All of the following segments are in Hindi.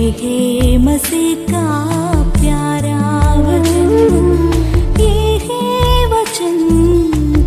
है मसीह का प्यारा वचन, ये है वचन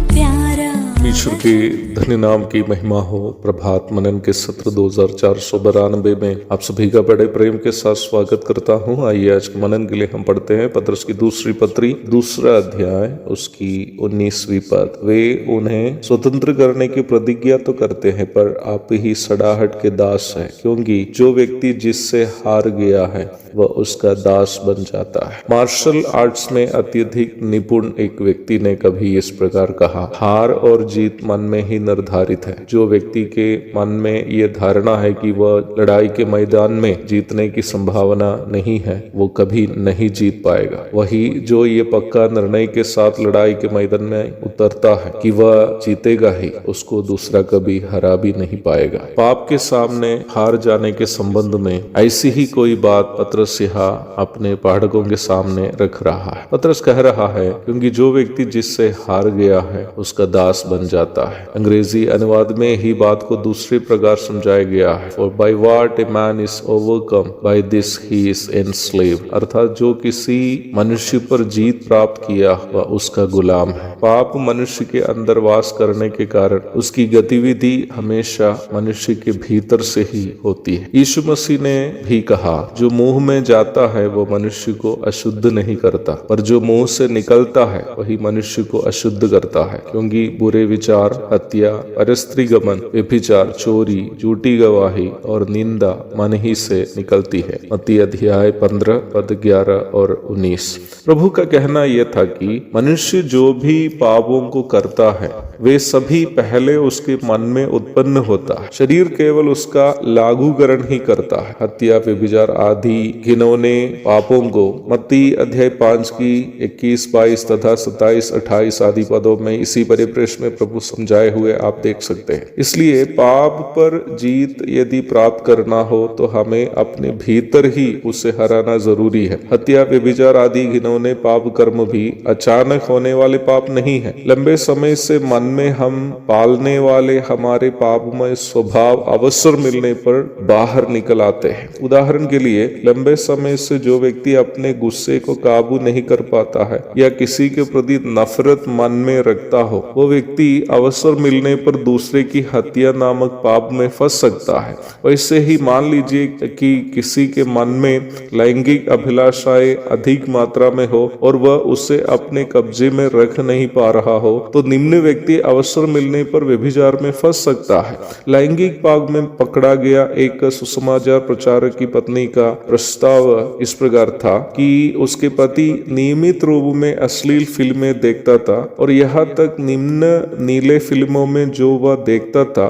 प्यारा। ईश्वर के धन्य नाम की महिमा हो। प्रभात मनन के सत्र 2492 में आप सभी का बड़े प्रेम के साथ स्वागत करता हूं। आइए आज के मनन के लिए हम पढ़ते हैं पतरस की दूसरी पत्री, दूसरा अध्याय, उसकी 19वीं पद। वे उन्हें स्वतंत्र करने की प्रतिज्ञा तो करते हैं, पर आप ही सड़ाहट के दास है, क्योंकि जो व्यक्ति जिससे हार गया है वह उसका दास बन जाता है। मार्शल आर्ट्स में अत्यधिक निपुण एक व्यक्ति ने कभी इस प्रकार कहा, हार और जीत मन में ही निर्धारित है। जो व्यक्ति के मन में ये धारणा है कि वह लड़ाई के मैदान में जीतने की संभावना नहीं है, वो कभी नहीं जीत पाएगा। वही जो ये पक्का निर्णय के साथ लड़ाई के मैदान में उतरता है कि वह जीतेगा ही, उसको दूसरा कभी हरा भी नहीं पाएगा। पाप के सामने हार जाने के संबंध में ऐसी ही कोई बात पतरस यहाँ अपने पाठकों के सामने रख रहा है। पतरस कह रहा है, क्योंकि जो व्यक्ति जिससे हार गया है उसका दास बन जाता है। अंग्रेजी अनुवाद में ही बात को दूसरे प्रकार समझाया गया है, For by what a man is overcome, by this he is enslaved। अर्थात जो किसी मनुष्य पर जीत प्राप्त किया वह उसका गुलाम है। पाप मनुष्य के अंदर वास करने के कारण उसकी गतिविधि हमेशा मनुष्य के भीतर से ही होती है। यीशु मसीह ने भी कहा, जो मुंह में जाता है वो मनुष्य को अशुद्ध नहीं करता, पर जो मुंह से निकलता है वही मनुष्य को अशुद्ध करता है, क्योंकि बुरे विचार, हत्या, परस्त्री गमन, व्यभिचार, चोरी, झूठी गवाही और निंदा मन ही से निकलती है। मत्ती अध्याय 15 पद 11 और 19। प्रभु का कहना यह था कि मनुष्य जो भी पापों को करता है वे सभी पहले उसके मन में उत्पन्न होता है। शरीर केवल उसका लागूकरण ही करता है। हत्या, व्यभिचार आदि घिनौने पापों को मत्ती अध्याय 5 की 21, 22 तथा 27, 28 आदि पदों में इसी परिप्रेक्ष्य में प्रभु समझाए हुए आप देख सकते हैं। इसलिए पाप पर जीत यदि प्राप्त करना हो तो हमें अपने भीतर ही उसे हराना जरूरी है। हत्या, व्यभिचार आदि घिनौने पाप कर्म भी अचानक होने वाले पाप नहीं है। लंबे समय से मन में हम पालने वाले हमारे पापमय स्वभाव अवसर मिलने पर बाहर निकल आते हैं। उदाहरण के लिए, लंबे समय से जो व्यक्ति अपने गुस्से को काबू नहीं कर पाता है या किसी के प्रति नफरत मन में रखता हो, वो व्यक्ति अवसर मिलने पर दूसरे की हत्या नामक पाप में फंस सकता है। वैसे ही मान लीजिए कि किसी के मन में लैंगिक अभिलाषाएं अधिक मात्रा में हो और वह उसे अपने कब्जे में रख नहीं पा रहा हो, तो निम्न व्यक्ति अवसर मिलने पर व्यभिचार में फंस सकता है। लैंगिक पाप में पकड़ा गया एक सुसमाचार प्रचारक की पत्नी का प्रस्ताव इस प्रकार था कि उसके पति नियमित रूप में अश्लील फिल्में देखता था और यहाँ तक निम्न नीले फिल्मों में जो वह देखता था,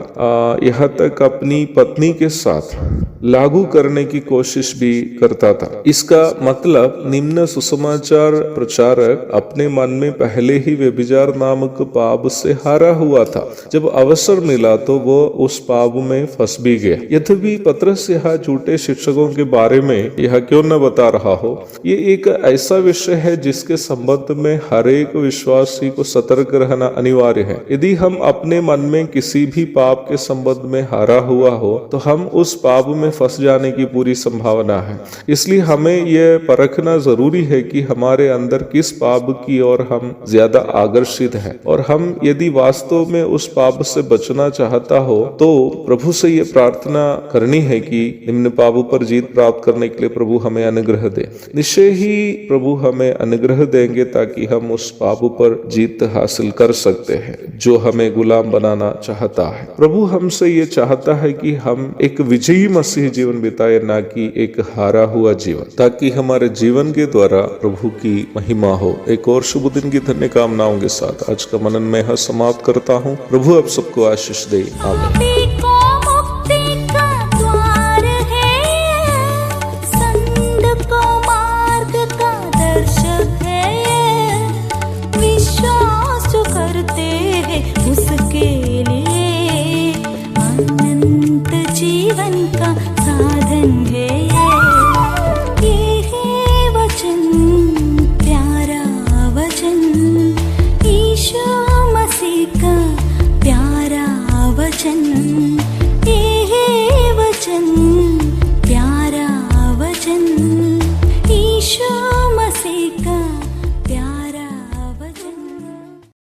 यहाँ तक अपनी पत्नी के साथ लागू करने की कोशिश भी करता था। इसका मतलब निम्न सुसमाचार प्रचारक अपने मन में पहले ही व्यभिचार नामक पाप से हारा हुआ था। जब अवसर मिला तो वो उस पाप में फंस भी गया। यद्यपि पतरस यहाँ झूठे शिक्षकों के बारे में यह क्यों न बता रहा हो, ये एक ऐसा विषय है जिसके संबंध में हर एक विश्वासी को सतर्क रहना अनिवार्य है। यदि हम अपने मन में किसी भी पाप के संबंध में हारा हुआ हो तो हम उस पाप में फंस जाने की पूरी संभावना है। इसलिए हमें यह परखना जरूरी है कि हमारे अंदर किस पाप की ओर हम ज्यादा आकर्षित हैं, और हम यदि वास्तव में उस पाप से बचना चाहता हो तो प्रभु से ये प्रार्थना करनी है कि निम्न पापों पर जीत प्राप्त करने के लिए प्रभु हमें अनुग्रह दे। निश्चय ही प्रभु हमें अनुग्रह देंगे ताकि हम उस पाप पर जीत हासिल कर सकते हैं जो हमें गुलाम बनाना चाहता है। प्रभु हमसे ये चाहता है कि हम एक विजयी मसीह जीवन बिताए, ना कि एक हारा हुआ जीवन, ताकि हमारे जीवन के द्वारा प्रभु की महिमा हो। एक और शुभ दिन की धन्य कामनाओं के साथ आज का मनन में समाप्त करता हूँ। प्रभु आप सबको आशीष दे। आमीन।